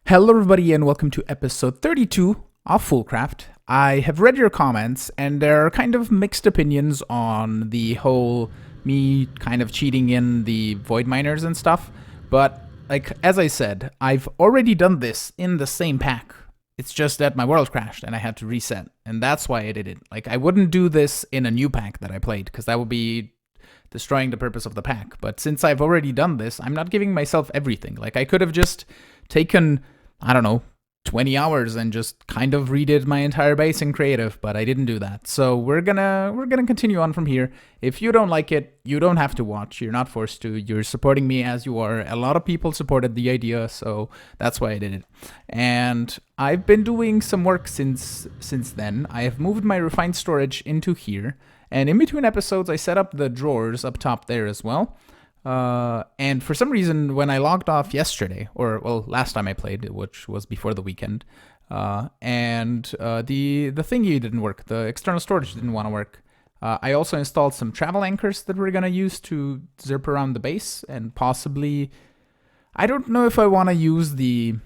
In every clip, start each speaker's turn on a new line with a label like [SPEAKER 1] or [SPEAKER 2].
[SPEAKER 1] Hello everybody and welcome to episode 32 of Foolcraft. I have read your comments and there are kind of mixed opinions on the whole me kind of cheating in the void miners and stuff, but like as I said, I've already done this in the same pack. It's just that my world crashed and I had to reset, and that's why I did it. Like I wouldn't do this in a new pack that I played because that would be destroying the purpose of the pack. But since I've already done this, I'm not giving myself everything. Like I could have just taken, I don't know, 20 hours and just kind of redid my entire base in creative, but I didn't do that. So we're gonna continue on from here. If you don't like it, you don't have to watch. You're not forced to. You're supporting me as you are. A lot of people supported the idea, so that's why I did it. And I've been doing some work since then. I have moved my refined storage into here, and in between episodes, I set up the drawers up top there as well. And for some reason, when I logged off yesterday, or well, last time I played, which was before the weekend, the thingy didn't work. The external storage didn't want to work. I also installed some travel anchors that we're gonna use to zip around the base, and possibly, I don't know if I want to use the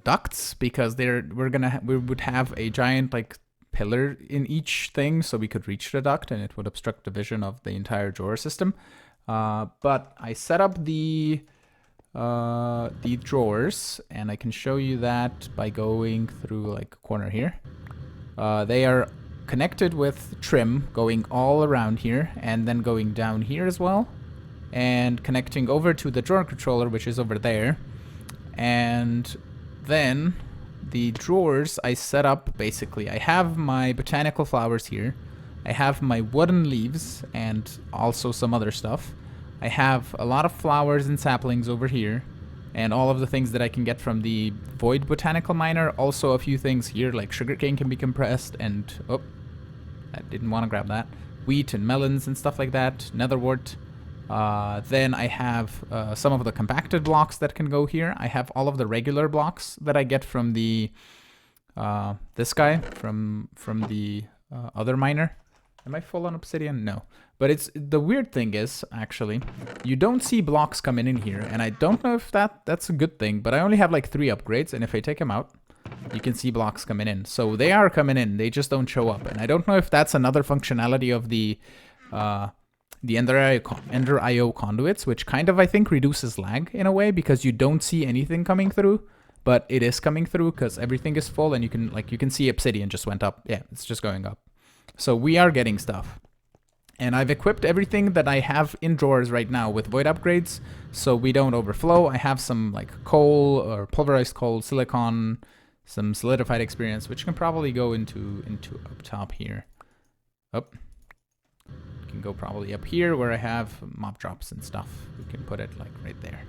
[SPEAKER 1] ducts because we would have a giant like pillar in each thing, so we could reach the duct, and it would obstruct the vision of the entire drawer system. But I set up the drawers, and I can show you that by going through like a corner here. They are connected with trim going all around here, and then going down here as well, and connecting over to the drawer controller, which is over there. And then the drawers I set up, basically, I have my botanical flowers here. I have my wooden leaves and also some other stuff. I have a lot of flowers and saplings over here, and all of the things that I can get from the void botanical miner. Also a few things here, like sugarcane can be compressed, and oh, I didn't want to grab that. Wheat and melons and stuff like that. Netherwort. Then I have some of the compacted blocks that can go here. I have all of the regular blocks that I get from the this guy from the other miner. Am I full on obsidian? No. But it's the weird thing is, actually, you don't see blocks coming in here, and I don't know if that's a good thing, but I only have like 3 upgrades, and if I take them out, you can see blocks coming in. So they are coming in, they just don't show up. And I don't know if that's another functionality of the Ender IO conduits, which kind of, I think, reduces lag in a way, because you don't see anything coming through, but it is coming through because everything is full, and you can see obsidian just went up. Yeah, it's just going up. So we are getting stuff. And I've equipped everything that I have in drawers right now with void upgrades, so we don't overflow. I have some like coal or pulverized coal, silicon, some solidified experience, which can probably go into up top here. Up. Can go probably up here where I have mob drops and stuff. We can put it like right there.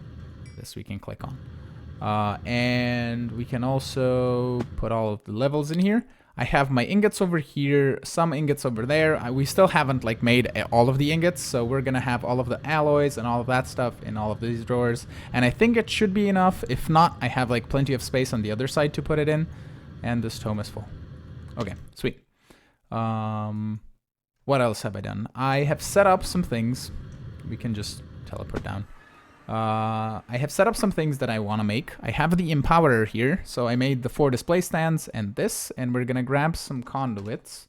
[SPEAKER 1] This we can click on. And we can also put all of the levels in here. I have my ingots over here, some ingots over there. We still haven't like made all of the ingots, so we're gonna have all of the alloys and all of that stuff in all of these drawers. And I think it should be enough. If not, I have like plenty of space on the other side to put it in. And this tome is full. Okay, sweet. What else have I done? I have set up some things. We can just teleport down. I have set up some things that I want to make. I have the empowerer here, so I made the 4 display stands and this, and we're gonna grab some conduits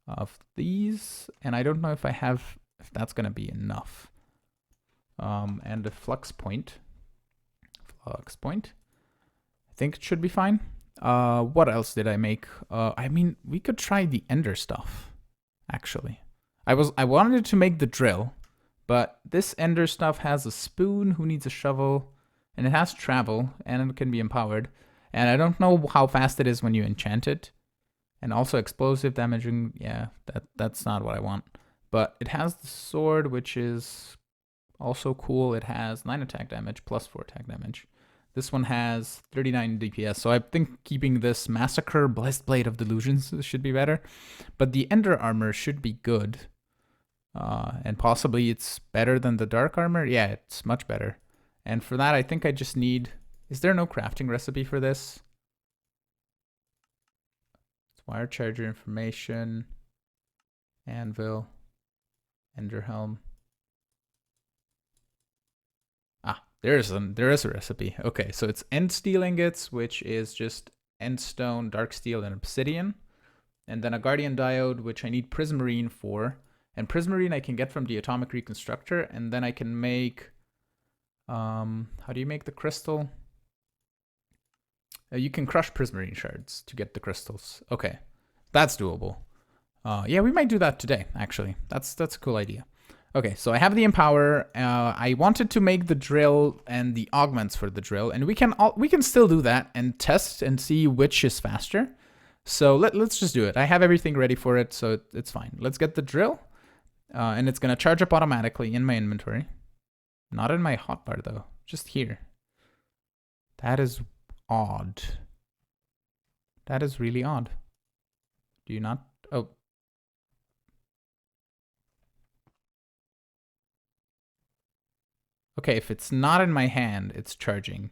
[SPEAKER 1] of these, and I don't know if that's gonna be enough. And a flux point. I think it should be fine. What else did I make? I mean, we could try the ender stuff, actually. I wanted to make the drill, but this ender stuff has a spoon, who needs a shovel, and it has travel, and it can be empowered. And I don't know how fast it is when you enchant it. And also explosive damaging, yeah, that's not what I want. But it has the sword, which is also cool. It has 9 attack damage, plus 4 attack damage. This one has 39 DPS, so I think keeping this Massacre Blessed Blade of Delusions should be better. But the Ender Armor should be good. And possibly it's better than the Dark Armor. Yeah, it's much better. And for that, I think I just need... Is there no crafting recipe for this? It's wire charger information. Anvil. Ender Helm. There is a recipe. Okay, so it's end steel ingots, which is just end stone, dark steel, and obsidian. And then a guardian diode, which I need prismarine for. And prismarine I can get from the atomic reconstructor, and then I can make... how do you make the crystal? You can crush prismarine shards to get the crystals. Okay, that's doable. Yeah, we might do that today, actually. That's a cool idea. Okay, so I have the empower. I wanted to make the drill and the augments for the drill, and we can still do that and test and see which is faster. So let's just do it. I have everything ready for it, so it's fine. Let's get the drill, and it's gonna charge up automatically in my inventory. Not in my hotbar though, just here. That is odd. That is really odd. Do you not? Oh. Okay, if it's not in my hand, it's charging.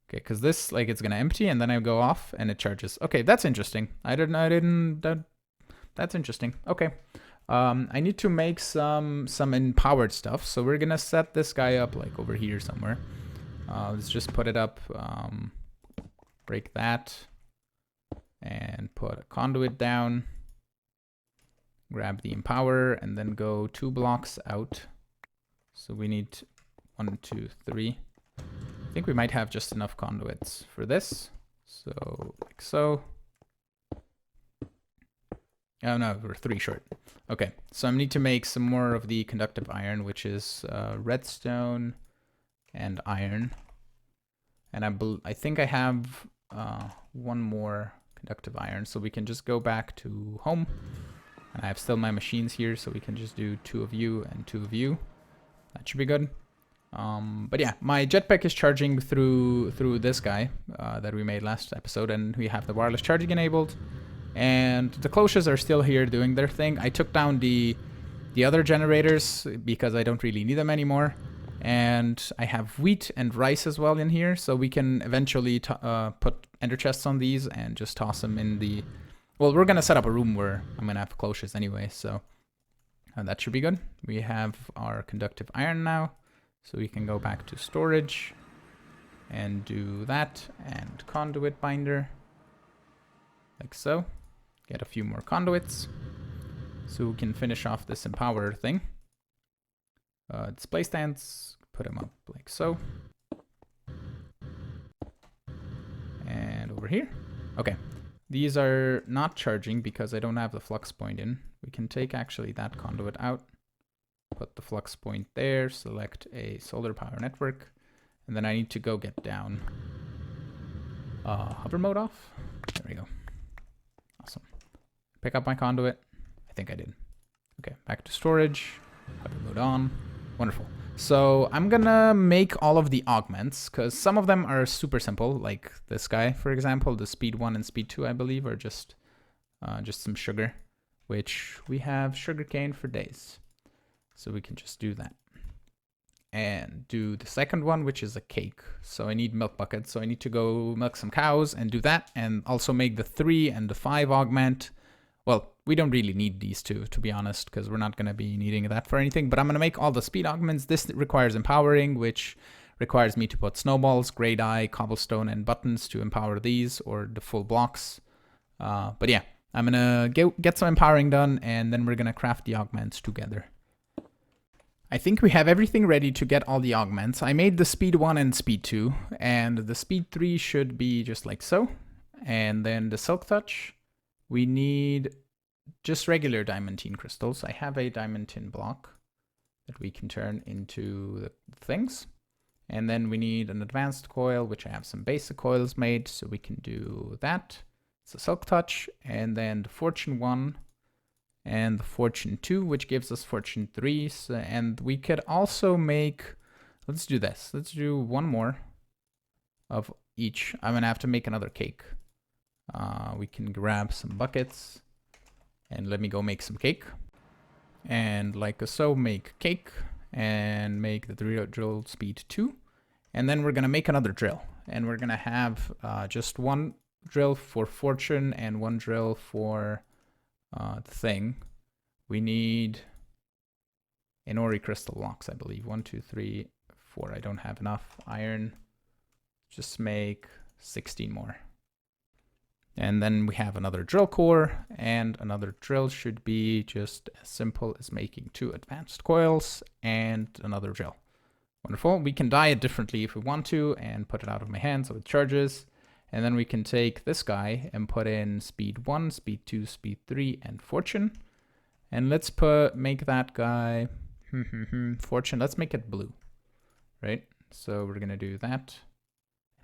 [SPEAKER 1] Okay, because this, like, it's gonna empty and then I go off and it charges. Okay, that's interesting. That's interesting. Okay. I need to make some empowered stuff. So we're gonna set this guy up like over here somewhere. Let's just put it up, break that, and put a conduit down. Grab the empower and then go 2 blocks out. So we need 1, 2, 3. I think we might have just enough conduits for this. So like so. Oh no, we're 3 short. Okay, so I need to make some more of the conductive iron, which is redstone and iron. And I think I have 1 more conductive iron, so we can just go back to home. And I have still my machines here, so we can just do 2 of you and 2 of you. That should be good. But yeah, my jetpack is charging through this guy that we made last episode, and we have the wireless charging enabled. And the cloches are still here doing their thing. I took down the other generators because I don't really need them anymore. And I have wheat and rice as well in here, so we can eventually put ender chests on these and just toss them in the... Well, we're gonna set up a room where I'm gonna have cloches anyway, so that should be good. We have our conductive iron now, so we can go back to storage and do that, and conduit binder, like so. Get a few more conduits, so we can finish off this empower thing. Display stands, put them up like so. And over here. Okay, these are not charging because I don't have the flux point in. We can take actually that conduit out, put the flux point there, select a solar power network, and then I need to go get down. Hover mode off. There we go. Awesome. Pick up my conduit. I think I did. Okay, back to storage. Hover mode on. Wonderful. So I'm gonna make all of the augments because some of them are super simple, like this guy, for example. The speed 1 and speed 2, I believe, are just some sugar, which we have sugarcane for days. So we can just do that. And do the second one, which is a cake. So I need milk buckets. So I need to go milk some cows and do that. And also make the 3 and the 5 augment. Well, we don't really need these 2, to be honest, because we're not going to be needing that for anything. But I'm going to make all the speed augments. This requires empowering, which requires me to put snowballs, gray dye, cobblestone, and buttons to empower these, or the full blocks. But yeah, I'm going to get some empowering done, and then we're going to craft the augments together. I think we have everything ready to get all the augments. I made the speed 1 and speed 2, and the speed 3 should be just like so. And then the silk touch, we need just regular diamantine crystals. I have a diamantine block that we can turn into the things. And then we need an advanced coil, which I have some basic coils made, so we can do that. It's a silk touch, and then the fortune 1 and the fortune 2, which gives us fortune 3. So, and we could also make, let's do this. Let's do 1 more of each. I'm gonna have to make another cake. We can grab some buckets and let me go make some cake. And like so, make cake and make the drill speed 2. And then we're gonna make another drill, and we're gonna have just 1 drill for fortune and 1 drill for the thing. We need Inori crystal blocks, I believe. 1, 2, 3, 4. I don't have enough iron. Just make 16 more. And then we have another drill core, and another drill should be just as simple as making 2 advanced coils and another drill. Wonderful. We can dye it differently if we want to and put it out of my hand so it charges. And then we can take this guy and put in speed 1, speed 2, speed 3, and fortune. And let's make that guy fortune. Let's make it blue, right? So we're gonna do that.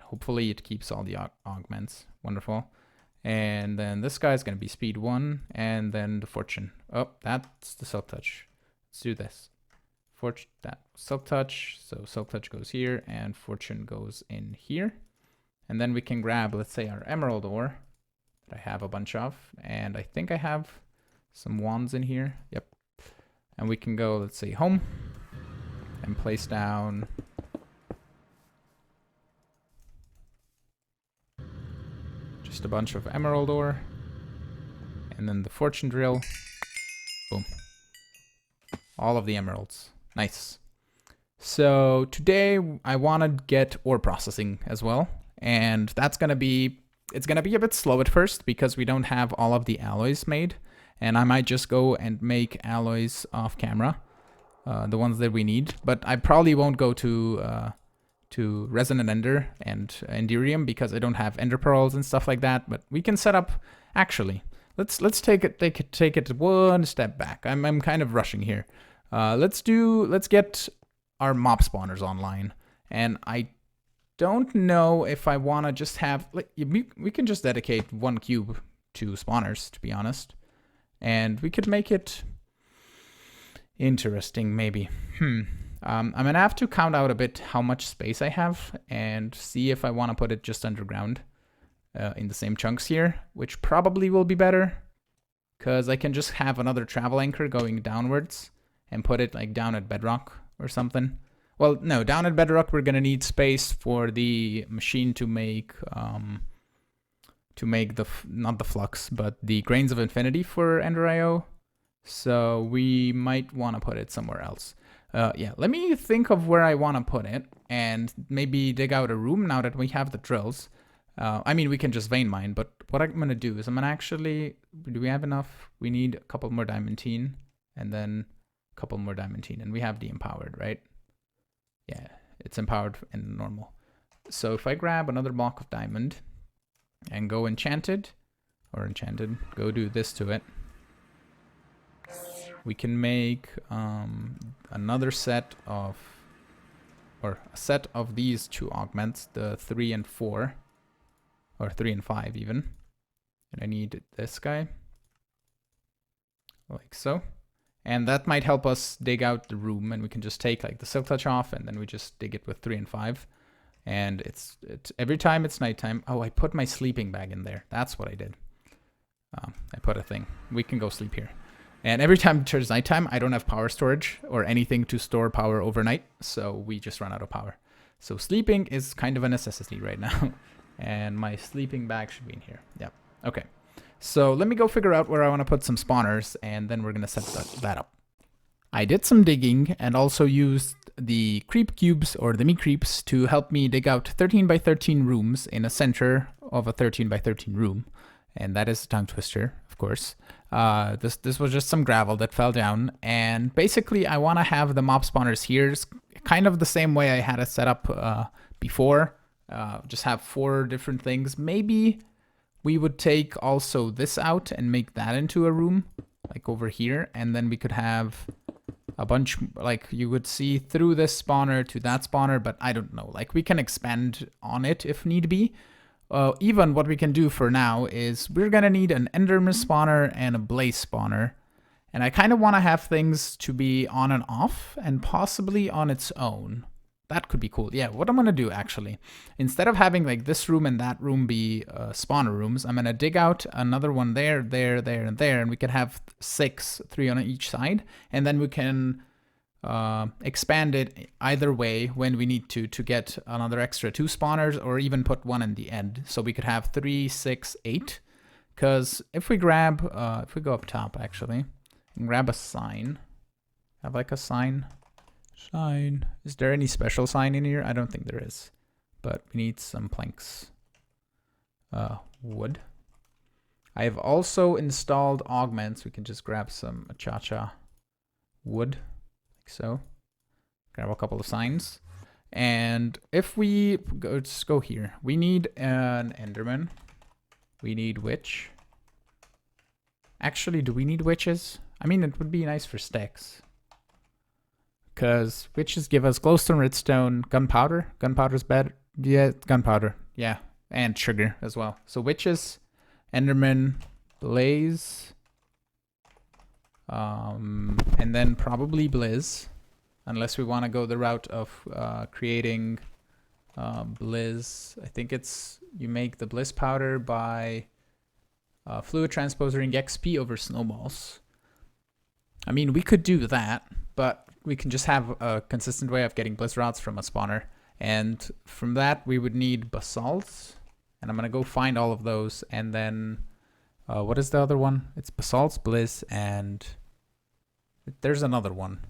[SPEAKER 1] Hopefully it keeps all the augments. Wonderful. And then this guy's gonna be speed 1, and then the fortune. Oh, that's the silk touch. Let's do this. That silk touch. So silk touch goes here, and fortune goes in here. And then we can grab, let's say, our emerald ore that I have a bunch of, and I think I have some wands in here. Yep. And we can go, let's say, home, and place down just a bunch of emerald ore, and then the fortune drill. Boom. All of the emeralds. Nice. So today I want to get ore processing as well, and it's gonna be a bit slow at first because we don't have all of the alloys made, and I might just go and make alloys off camera, the ones that we need. But I probably won't go to resin and ender and enderium because I don't have ender pearls and stuff like that. But we can set up. Actually, let's take it one step back. I'm kind of rushing here. Let's get our mob spawners online, and I don't know if I want to just have, like, we can just dedicate 1 cube to spawners, to be honest, and we could make it interesting, maybe. I'm gonna have to count out a bit how much space I have and see if I want to put it just underground in the same chunks here, which probably will be better because I can just have another travel anchor going downwards and put it like down at bedrock or something. Well, no, down at bedrock we're gonna need space for the machine to make not the flux, but the grains of infinity for Ender IO. So we might want to put it somewhere else. Yeah, let me think of where I want to put it and maybe dig out a room now that we have the drills. I mean, we can just vein mine, but what I'm gonna do is I'm gonna actually, do we have enough? We need a couple more diamantine and then a couple more diamantine, and we have the empowered, right? Yeah, it's empowered and normal. So if I grab another block of diamond and go enchanted, go do this to it, we can make another set of, or a set of these 2 augments, the 3 and 4, or 3 and 5 even. And I need this guy, like so. And that might help us dig out the room, and we can just take like the silk touch off, and then we just dig it with 3 and 5. And it's every time it's nighttime. Oh, I put my sleeping bag in there. That's what I did. I put a thing. We can go sleep here. And every time it turns nighttime, I don't have power storage or anything to store power overnight, so we just run out of power. So sleeping is kind of a necessity right now. And my sleeping bag should be in here. Yep. Okay. So let me go figure out where I want to put some spawners, and then we're going to set that up. I did some digging and also used the creep cubes, or the me creeps, to help me dig out 13 by 13 rooms in a center of a 13 by 13 room. And that is a tongue twister, of course. This was just some gravel that fell down, and basically I want to have the mob spawners here, kind of the same way I had it set up before. Just have 4 different things. Maybe we would take also this out and make that into a room, like over here, and then we could have a bunch, like you would see through this spawner to that spawner, but I don't know, like we can expand on it if need be. Even what we can do for now is we're gonna need an Enderman spawner and a Blaze spawner, and I kind of want to have things to be on and off and possibly on its own. That could be cool. Yeah, what I'm gonna do actually, instead of having like this room and that room be spawner rooms, I'm gonna dig out another one there, and there, and we can have 6, 3 on each side, and then we can expand it either way when we need to get another extra 2 spawners, or even put 1 in the end, so we could have 3, 6, 8. Because if we grab, if we go up top actually, and grab a sign, have like a sign. Sign. Is there any special sign in here? I don't think there is. But we need some planks. Wood. I have also installed augments. We can just grab some cha-cha wood, like so. Grab a couple of signs. And if we go, just go here, we need an Enderman. We need witch. Actually, do we need witches? I mean, it would be nice for stacks. Because witches give us glowstone, redstone, gunpowder. Gunpowder's better. Yeah, gunpowder. Yeah, and sugar as well. So witches, Enderman, blaze, and then probably blizz, unless we want to go the route of creating blizz. I think it's you make the blizz powder by fluid transposing XP over snowballs. I mean, we could do that, but we can just have a consistent way of getting blizz rods from a spawner. And from that, we would need basalt. And I'm going to go find all of those. And then, what is the other one? It's basalts, blizz, and there's another one.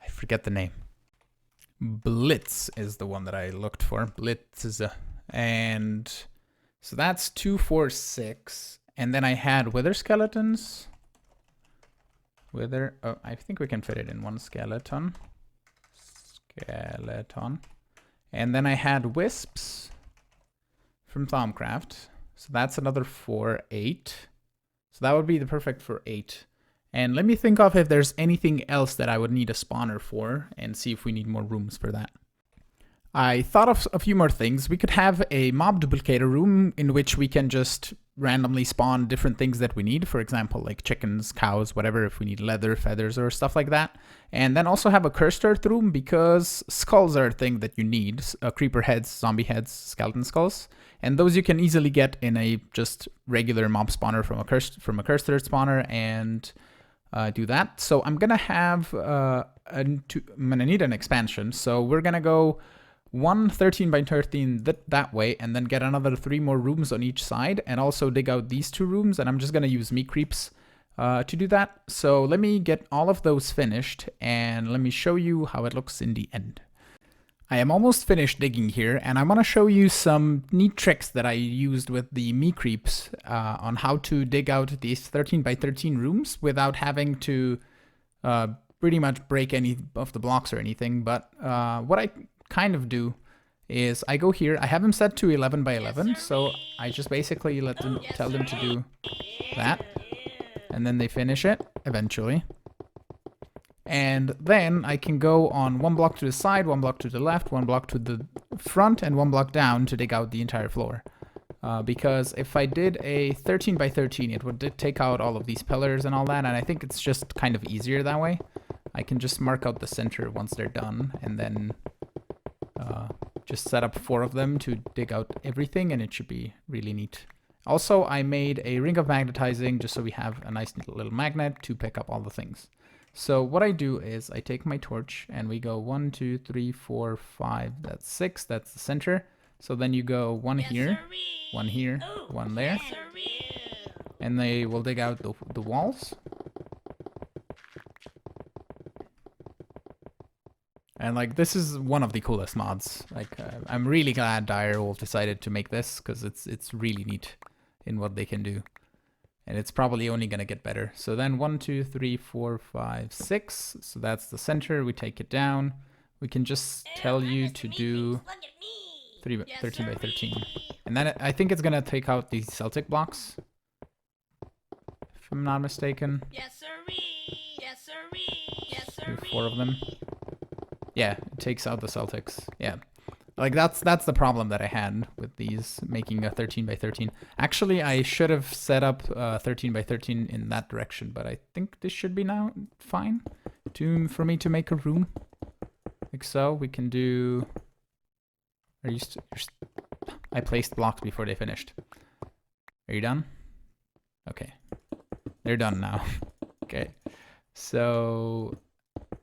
[SPEAKER 1] I forget the name. Blitz is the one that I looked for. Blitz is and so that's 2, 4, 6. And then I had wither skeletons. Wither, oh, I think we can fit it in one skeleton. And then I had wisps from Foolcraft. So that's another 4, 8. So that would be the perfect for 8. And let me think of if there's anything else that I would need a spawner for and see if we need more rooms for that. I thought of a few more things. We could have a mob duplicator room in which we can just randomly spawn different things that we need. For example, like chickens, cows, whatever, if we need leather, feathers, or stuff like that. And then also have a cursed earth room because skulls are a thing that you need. Creeper heads, zombie heads, skeleton skulls. And those you can easily get in a just regular mob spawner from a cursed earth spawner and do that. So I'm gonna have I'm gonna need an expansion. So we're gonna go 1 13 by 13 that way, and then get another 3 more rooms on each side, and also dig out these 2 rooms. And I'm just gonna use meat creeps to do that. So let me get all of those finished, and let me show you how it looks in the end. I am almost finished digging here, and I want to show you some neat tricks that I used with the meat creeps on how to dig out these 13 by 13 rooms without having to pretty much break any of the blocks or anything. But what I kind of do is I go here, I have them set to 11 by 11, so I just basically tell them to do that, and then they finish it eventually. And then I can go on 1 block to the side, 1 block to the left, 1 block to the front, and 1 block down to dig out the entire floor. Because if I did a 13 by 13, it would take out all of these pillars and all that, and I think it's just kind of easier that way. I can just mark out the center once they're done, and then just set up 4 of them to dig out everything, and it should be really neat. Also, I made a ring of magnetizing just so we have a nice little magnet to pick up all the things. So what I do is I take my torch and we go 1, 2, 3, 4, 5, that's 6, that's the center. So then you go 1 here, 1 here, 1 there, and they will dig out the walls. And like, this is one of the coolest mods. Like, I'm really glad Direwolf decided to make this, because it's really neat in what they can do. And it's probably only gonna get better. So then 1, 2, 3, 4, 5, 6. So that's the center. We take it down. We can just tell you to do 13 by 13. And then I think it's gonna take out these Celtic blocks, if I'm not mistaken.
[SPEAKER 2] Yes, sirree. Yes, sirree. Yes, sirree.
[SPEAKER 1] Do 4 of them. Yeah, it takes out the Celtics. Yeah. Like, that's the problem that I had with these, making a 13 by 13. Actually, I should have set up 13 by 13 in that direction, but I think this should be now fine for me to make a room. Like so, we can do... I placed blocks before they finished. Are you done? Okay. They're done now. Okay. So...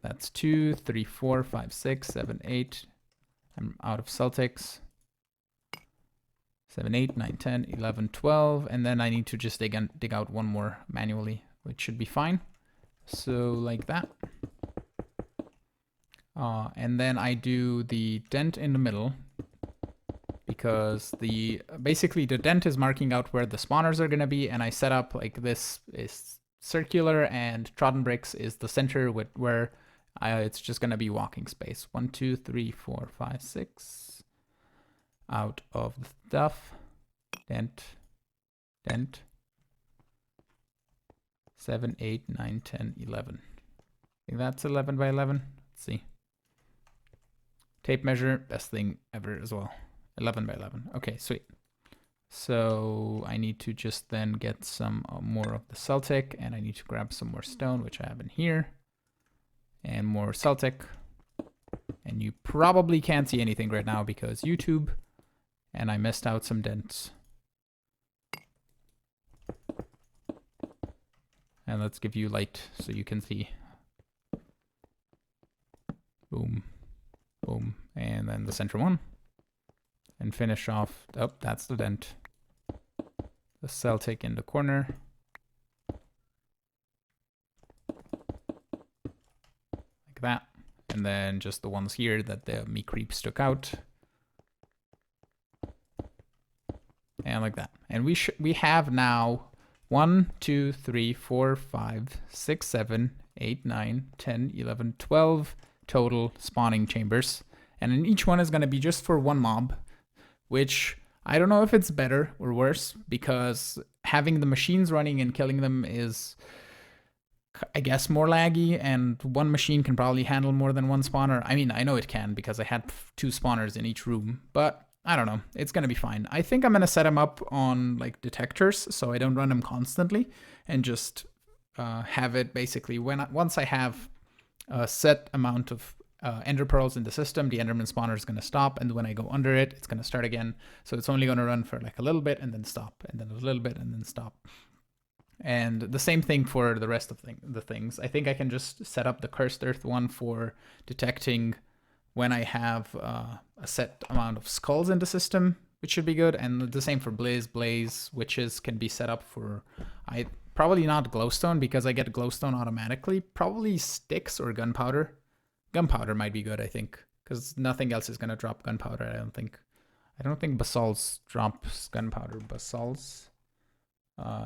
[SPEAKER 1] that's 2, 3, 4, 5, 6, 7, 8. I'm out of Celtics. 7, 8, 9, 10, 11, 12. And then I need to just dig out 1 more manually, which should be fine. So like that. And then I do the dent in the middle, because basically the dent is marking out where the spawners are going to be, and I set up like this is circular and trodden bricks is the center where it's just going to be walking space. 1, 2, 3, 4, 5, 6 out of the stuff. Dent, dent. 7, 8, 9, 10, 11. I think that's 11 by 11. Let's see. Tape measure, best thing ever as well. 11 by 11. Okay, sweet. So I need to just then get some more of the Celtic, and I need to grab some more stone, which I have in here, and more Celtic. And you probably can't see anything right now because YouTube, and I missed out some dents. And let's give you light so you can see. Boom, boom, and then the center one. And finish off, oh, that's the dent. The Celtic in the corner. Like that. And then just the ones here that the me creeps took out. And like that. And we have now 1, 2, 3, 4, 5, 6, 7, 8, 9, 10, 11, 12 total spawning chambers. And then each one is going to be just for one mob, which I don't know if it's better or worse, because having the machines running and killing them is, I guess, more laggy, and one machine can probably handle more than one spawner. I mean, I know it can because I had 2 spawners in each room, but I don't know. It's going to be fine. I think I'm going to set them up on like detectors so I don't run them constantly, and just have it basically once I have a set amount of ender pearls in the system, the Enderman spawner is going to stop, and when I go under it, it's going to start again. So it's only going to run for like a little bit and then stop, and then a little bit and then stop. And the same thing for the rest of the things. I think I can just set up the Cursed Earth one for detecting when I have a set amount of skulls in the system, which should be good. And the same for Blaze, witches can be set up for, probably not glowstone because I get glowstone automatically. Probably sticks or gunpowder. Gunpowder might be good, I think, because nothing else is going to drop gunpowder, I don't think. I don't think basalts drops gunpowder. Basalts.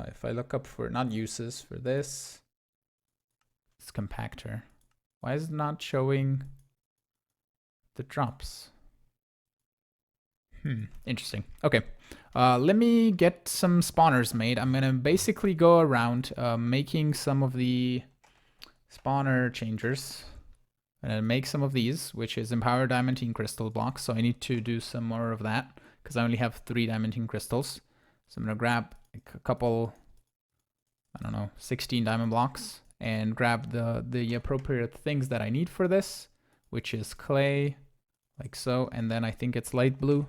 [SPEAKER 1] If I look up for, not uses, for this, it's compactor. Why is it not showing the drops? Interesting. Okay. Let me get some spawners made. I'm going to basically go around making some of the spawner changers. And make some of these, which is empowered diamantine crystal blocks. So I need to do some more of that because I only have 3 diamantine crystals. So I'm going to grab a couple, I don't know, 16 diamond blocks, and grab the appropriate things that I need for this, which is clay, like so. And then I think it's light blue,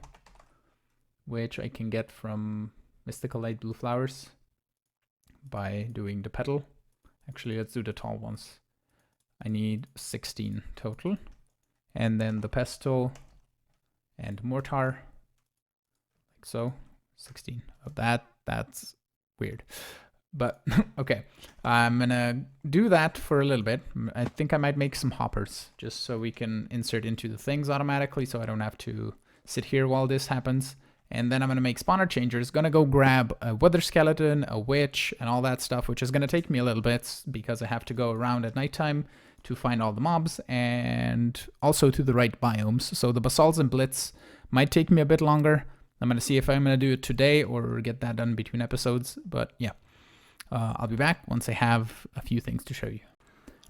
[SPEAKER 1] which I can get from mystical light blue flowers by doing the petal. Actually, let's do the tall ones. I need 16 total. And then the pestle and mortar, like so. 16 of that. That's weird. But okay, I'm gonna do that for a little bit. I think I might make some hoppers just so we can insert into the things automatically, so I don't have to sit here while this happens. And then I'm gonna make spawner changers. Gonna go grab a wither skeleton, a witch, and all that stuff, which is gonna take me a little bit because I have to go around at nighttime to find all the mobs, and also to the right biomes. So the basalts and blitz might take me a bit longer. I'm going to see if I'm going to do it today or get that done between episodes. But yeah, I'll be back once I have a few things to show you.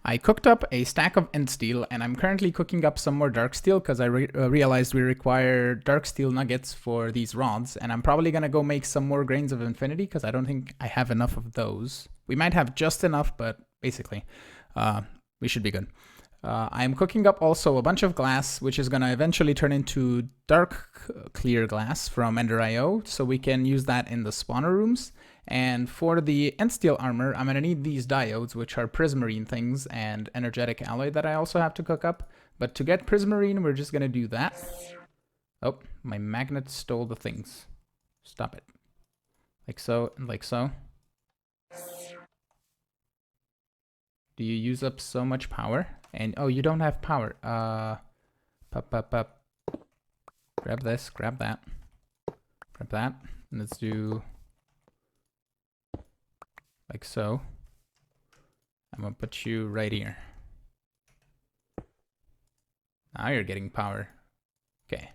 [SPEAKER 1] I cooked up a stack of end steel, and I'm currently cooking up some more dark steel because I realized we require dark steel nuggets for these rods. And I'm probably going to go make some more grains of infinity because I don't think I have enough of those. We might have just enough, but basically we should be good. I'm cooking up also a bunch of glass, which is going to eventually turn into dark clear glass from Ender.io, so we can use that in the spawner rooms. And for the end steel armor, I'm going to need these diodes, which are prismarine things, and energetic alloy that I also have to cook up. But to get prismarine, we're just going to do that. Oh, my magnet stole the things. Stop it. Like so, and like so. Do you use up so much power? And oh, you don't have power. Pop. Grab this, grab that. Grab that. And let's do like so. I'm gonna put you right here. Now you're getting power. Okay.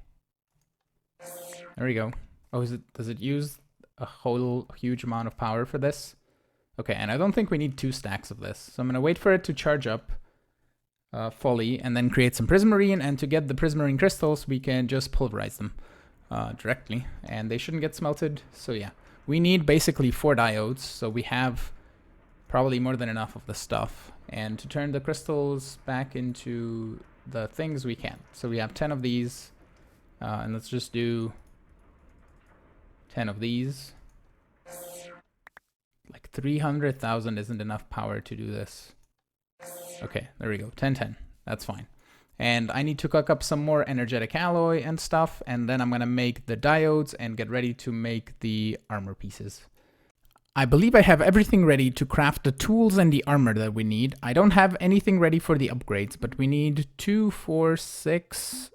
[SPEAKER 1] There we go. Oh, does it use a whole huge amount of power for this? Okay, and I don't think we need 2 stacks of this. So I'm gonna wait for it to charge up fully and then create some prismarine, and to get the prismarine crystals, we can just pulverize them directly, and they shouldn't get smelted. So yeah, we need basically 4 diodes, so we have probably more than enough of the stuff. And to turn the crystals back into the things, we can. So we have 10 of these, and let's just do 10 of these. Like 300,000 isn't enough power to do this. Okay, there we go, 10. That's fine. And I need to cook up some more energetic alloy and stuff, and then I'm gonna make the diodes and get ready to make the armor pieces. I believe I have everything ready to craft the tools and the armor that we need. I don't have anything ready for the upgrades, but we need 2, 4, 6.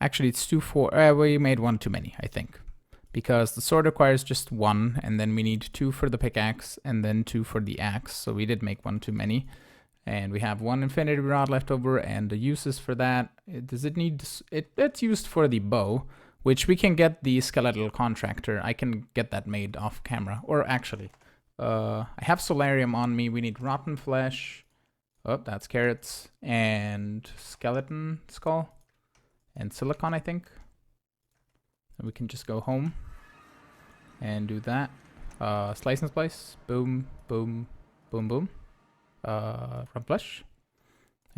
[SPEAKER 1] Actually, it's 2, 4. We made 1 too many, I think. Because the sword requires just 1, and then we need 2 for the pickaxe, and then 2 for the axe. So we did make 1 too many. And we have 1 infinity rod left over, and the uses for that, does it need, it's used for the bow, which we can get the skeletal contractor. I can get that made off camera. Or actually, I have solarium on me. We need rotten flesh. Oh, that's carrots. And skeleton skull. And silicon, I think. And we can just go home and do that. Slice and splice. Boom, boom, boom, boom. From flesh.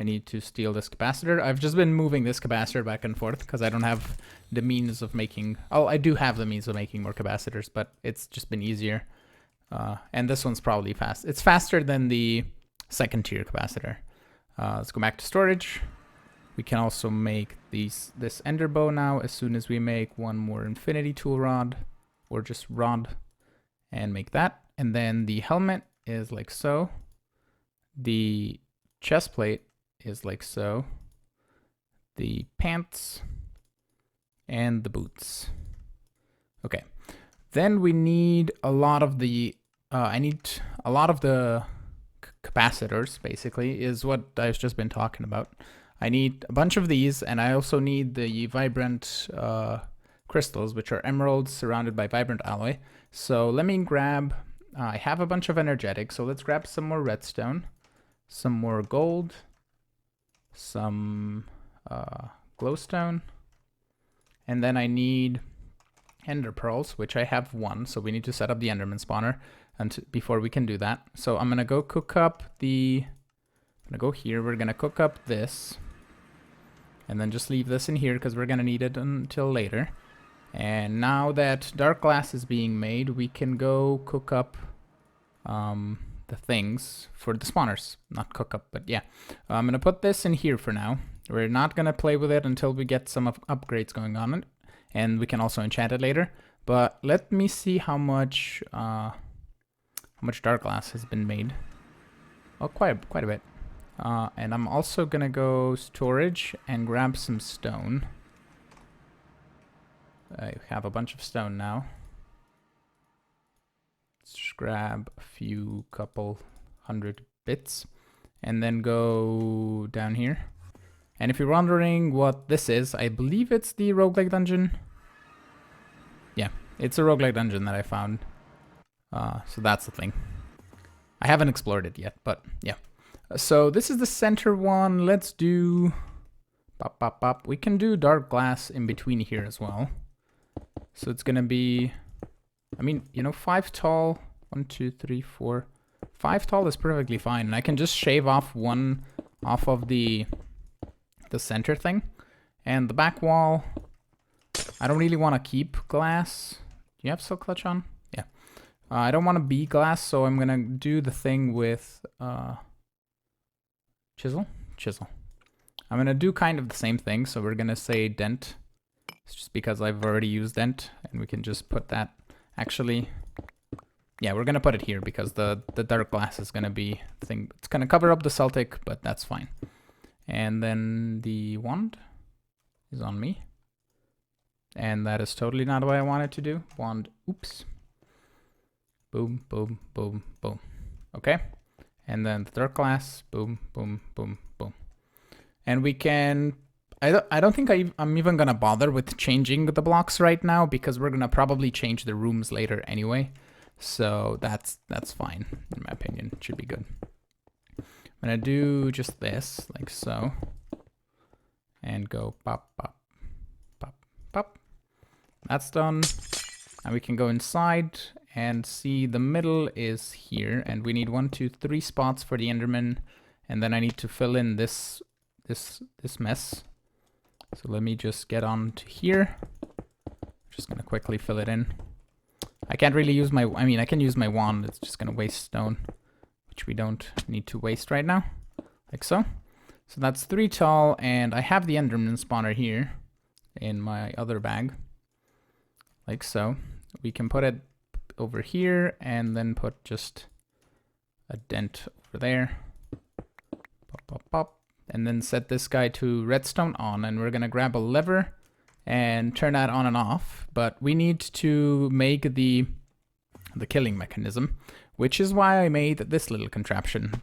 [SPEAKER 1] I need to steal this capacitor. I've just been moving this capacitor back and forth because I don't have the means of making... Oh, I do have the means of making more capacitors, but it's just been easier. And this one's probably fast. It's faster than the 2nd tier capacitor. Let's go back to storage. We can also make this ender bow now as soon as we make 1 more infinity tool rod, or just rod, and make that. And then the helmet is like so. The chest plate is like so. The pants and the boots. Okay. Then we need a lot of the I need a lot of the capacitors, basically, is what I've just been talking about. I need a bunch of these, and I also need the vibrant crystals, which are emeralds surrounded by vibrant alloy. So let me grab, I have a bunch of energetic, so let's grab some more redstone, some more gold, some glowstone, and then I need ender pearls, which I have 1, so we need to set up the enderman spawner before we can do that. So I'm gonna go cook up the, I'm gonna go here, we're gonna cook up this, and then just leave this in here because we're gonna need it until later. And now that dark glass is being made, we can go cook up the things for the spawners. Not cook up, but yeah. I'm gonna put this in here for now. We're not gonna play with it until we get some upgrades going on it, and we can also enchant it later. But let me see how much dark glass has been made. Oh, quite a bit. And I'm also gonna go storage and grab some stone. I have a bunch of stone now. Let's just grab a few couple 100 bits and then go down here. And if you're wondering what this is, I believe it's the roguelike dungeon. Yeah, it's a roguelike dungeon that I found. So that's the thing. I haven't explored it yet, but yeah. So this is the center one. Let's do... Pop, pop, pop. We can do dark glass in between here as well. So it's gonna be... I mean, you know, 5 tall. 1, 2, 3, 4. 5 tall is perfectly fine. And I can just shave off one off of the center thing. And the back wall, I don't really want to keep glass. Do you have silk clutch on? Yeah. I don't want to be glass, so I'm gonna do the thing with chisel. I'm gonna do kind of the same thing. So we're gonna say dent. It's just because I've already used dent, and we can just put that. Actually, yeah, we're gonna put it here because the dark glass is gonna be the thing. It's gonna cover up the Celtic, but that's fine. And then the wand is on me. And that is totally not what I wanted to do. Wand, oops. Boom, boom, boom, boom. Okay. And then the dark glass, boom, boom, boom, boom. And we can, I don't think I'm even gonna bother with changing the blocks right now because we're gonna probably change the rooms later anyway. So that's fine, in my opinion. It should be good. I'm gonna do just this, like so. And go pop, pop, pop, pop. That's done. And we can go inside and see the middle is here. And we need 1, 2, 3 spots for the Enderman. And then I need to fill in this mess. So let me just get on to here. Just gonna quickly fill it in. I can't really use my, I mean, I can use my wand. It's just gonna waste stone, which we don't need to waste right now. Like so. So that's 3 tall, and I have the Enderman spawner here in my other bag. Like so. We can put it over here and then put just a dent over there. Pop, pop, pop. And then set this guy to redstone on, and we're gonna grab a lever and turn that on and off. But we need to make the killing mechanism, which is why I made this little contraption.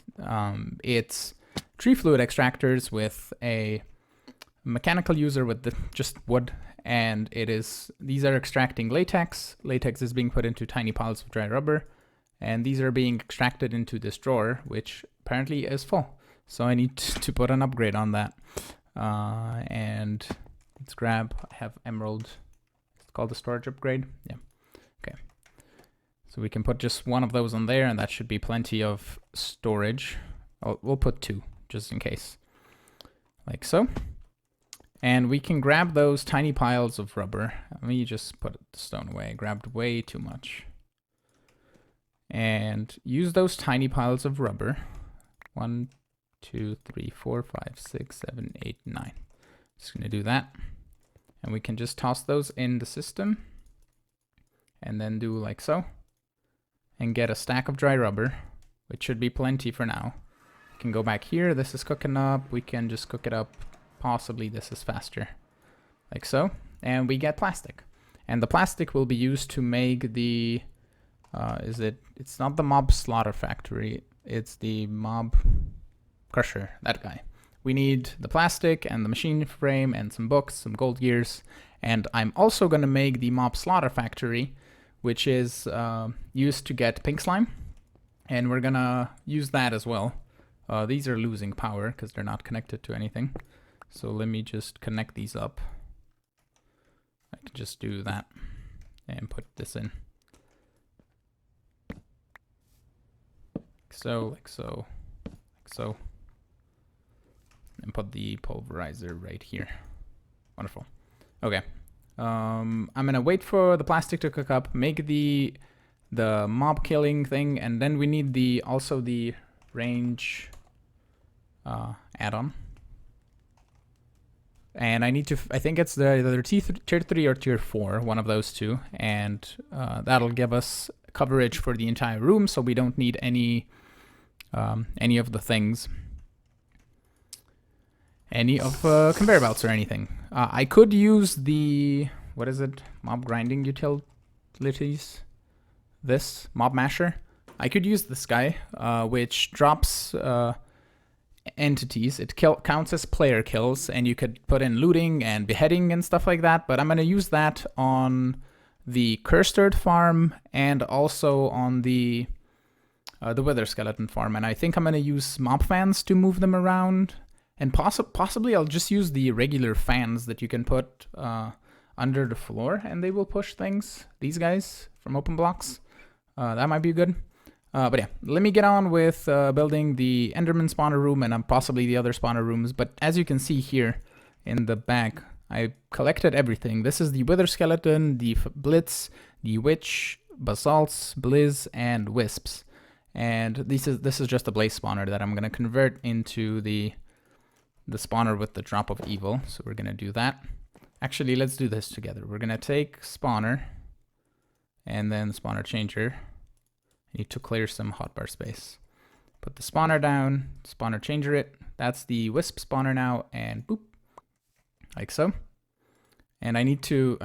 [SPEAKER 1] It's tree fluid extractors with a mechanical user with just wood, and these are extracting latex. Latex is being put into tiny piles of dry rubber, and these are being extracted into this drawer, which apparently is full. So I need to put an upgrade on that. And let's grab, I have emerald, it's called the storage upgrade. Yeah, okay. So we can put just one of those on there, and that should be plenty of storage. We'll put 2, just in case. Like so. And we can grab those tiny piles of rubber. Let me just put the stone away. I grabbed way too much. And use those tiny piles of rubber. 1, 2, 3, 4, 5, 6, 7, 8, 9. Just gonna do that. And we can just toss those in the system. And then do like so. And get a stack of dry rubber, which should be plenty for now. We can go back here. This is cooking up. We can just cook it up. Possibly this is faster. Like so. And we get plastic. And the plastic will be used to make the... it's not the mob slaughter factory. It's the mob crusher, that guy. We need the plastic and the machine frame and some books, some gold gears. And I'm also going to make the mob slaughter factory, which is used to get pink slime. And we're going to use that as well. These are losing power because they're not connected to anything. So let me just connect these up. I can just do that and put this in. Like so, like so, like so. And put the pulverizer right here. Wonderful. Okay. I'm gonna wait for the plastic to cook up, make the mob killing thing, and then we need also the range add-on. And I need to, I think it's either tier 3 or tier 4, one of those two. And that'll give us coverage for the entire room, so we don't need any of the things. Any of conveyor belts or anything. I could use the, what is it? Mob grinding utilities. This, mob masher. I could use this guy, which drops entities. It counts as player kills, and you could put in looting and beheading and stuff like that, but I'm going to use that on the cursed earth farm and also on the wither skeleton farm, and I think I'm going to use mob fans to move them around, and possibly I'll just use the regular fans that you can put under the floor, and they will push things, these guys from open blocks. That might be good. But yeah, let me get on with building the Enderman spawner room and possibly the other spawner rooms. But as you can see here in the back, I collected everything. This is the wither skeleton, the blitz, the witch, basalts, blizz, and wisps. And this is just a blaze spawner that I'm going to convert into the spawner with the drop of evil. So we're going to do that. Actually, let's do this together. We're going to take spawner and then spawner changer. I need to clear some hotbar space. Put the spawner down, spawner changer it. That's the wisp spawner now, and boop, like so. And I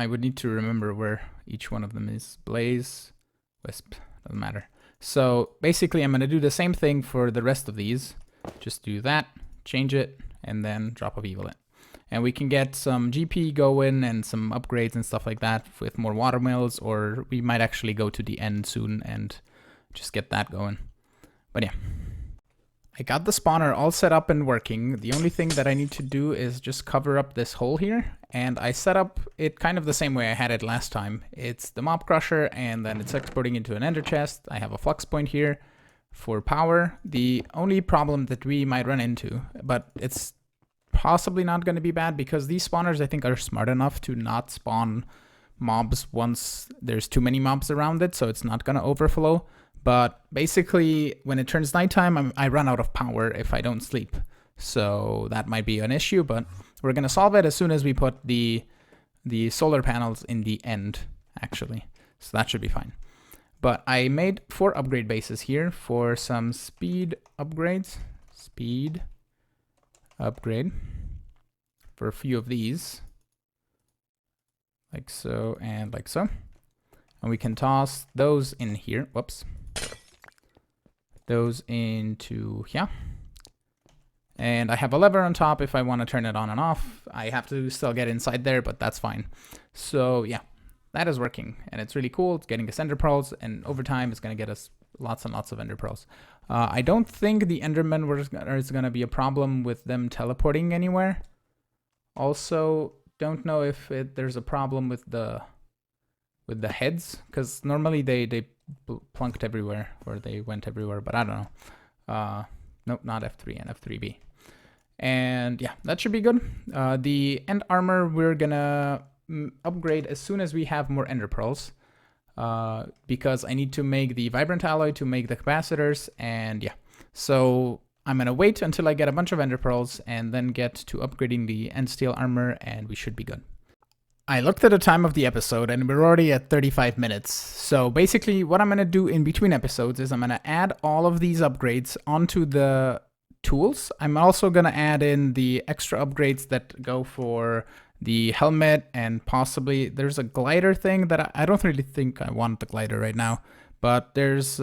[SPEAKER 1] would need to remember where each one of them is. Blaze, wisp, doesn't matter. So basically I'm gonna do the same thing for the rest of these. Just do that, change it, and then drop of evil it. And we can get some GP going and some upgrades and stuff like that with more watermills, or we might actually go to the end soon and just get that going. But yeah. I got the spawner all set up and working. The only thing that I need to do is just cover up this hole here. And I set up it kind of the same way I had it last time. It's the mob crusher, and then it's exporting into an ender chest. I have a flux point here for power. The only problem that we might run into, but it's possibly not going to be bad because these spawners I think are smart enough to not spawn mobs once there's too many mobs around it, so it's not going to overflow. But basically, when it turns nighttime, I run out of power if I don't sleep. So that might be an issue, but we're going to solve it as soon as we put the solar panels in the end, actually. So that should be fine. But I made 4 upgrade bases here for some speed upgrades. Speed upgrade for a few of these. Like so and like so. And we can toss those in here. Whoops. Those into here. And I have a lever on top if I want to turn it on and off. I have to still get inside there, but that's fine. So yeah, that is working. And it's really cool. It's getting us ender pearls, and over time it's going to get us lots and lots of ender pearls. I don't think the Enderman is going to be a problem with them teleporting anywhere. Also, don't know if there's a problem with the heads, because normally they plunked everywhere, or they went everywhere, but I don't know. Nope, not F3 and F3B. And yeah, that should be good. The end armor we're gonna upgrade as soon as we have more ender pearls, because I need to make the vibrant alloy to make the capacitors, and yeah. So I'm gonna wait until I get a bunch of ender pearls and then get to upgrading the end steel armor, and we should be good. I looked at the time of the episode and we're already at 35 minutes. So basically what I'm going to do in between episodes is I'm going to add all of these upgrades onto the tools. I'm also going to add in the extra upgrades that go for the helmet, and possibly there's a glider thing that I don't really think I want the glider right now, but there's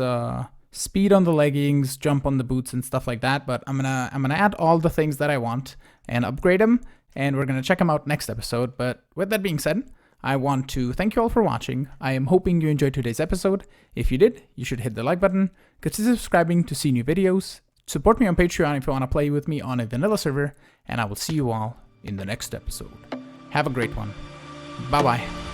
[SPEAKER 1] speed on the leggings, jump on the boots and stuff like that. But I'm gonna add all the things that I want and upgrade them. And we're going to check them out next episode. But with that being said, I want to thank you all for watching. I am hoping you enjoyed today's episode. If you did, you should hit the like button, consider subscribing to see new videos, support me on Patreon if you want to play with me on a vanilla server, and I will see you all in the next episode. Have a great one. Bye-bye.